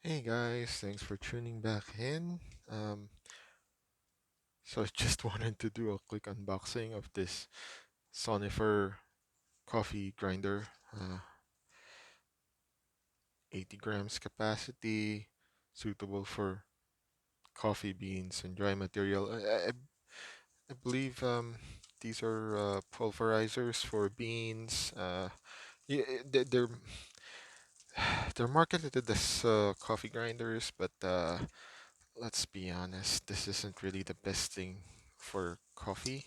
Hey guys, thanks for tuning back in. So I just wanted to do a quick unboxing of this Sonifer coffee grinder, 80 grams capacity, suitable for coffee beans and dry material. I believe these are pulverizers for beans. Yeah, they're marketed as coffee grinders, but let's be honest, this isn't really the best thing for coffee.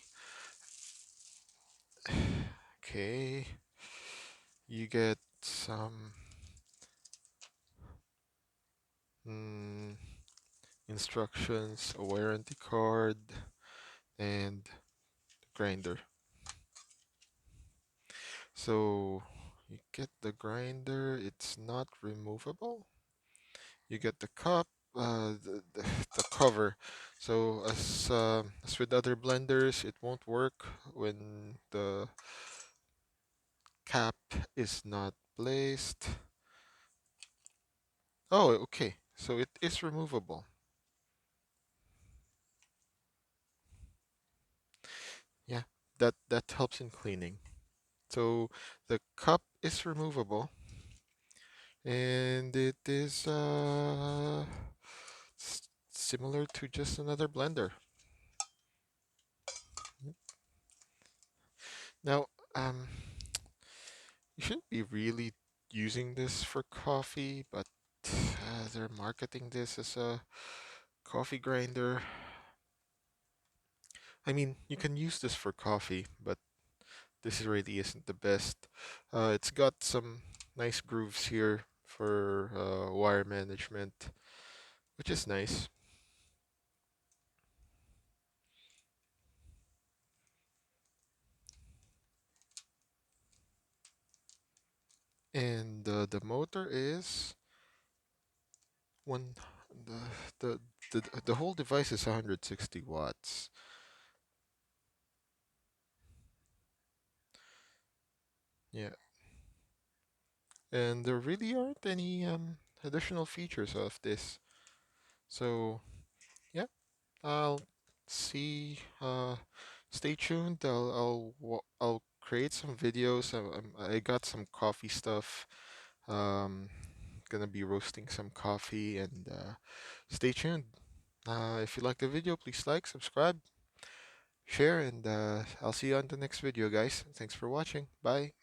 Okay, you get some mm, instructions, a warranty card, and grinder. So you get the grinder, it's not removable. You get the cup, the cover. So as with other blenders, it won't work when the cap is not placed. Oh, okay. So it is removable. Yeah, that helps in cleaning. So the cup is removable, and it is similar to just another blender. Now, um, you shouldn't be really using this for coffee, but they're marketing this as a coffee grinder. I mean, you can use this for coffee, but this really isn't the best. It's got some nice grooves here for wire management, which is nice. And the motor is one the the the whole device is 160 watts. Yeah, and there really aren't any additional features of this. So yeah, I'll see. Stay tuned. I'll create some videos. I got some coffee stuff. Gonna be roasting some coffee, and stay tuned. If you like the video, please like, subscribe, share, and I'll see you on the next video, guys. Thanks for watching. Bye.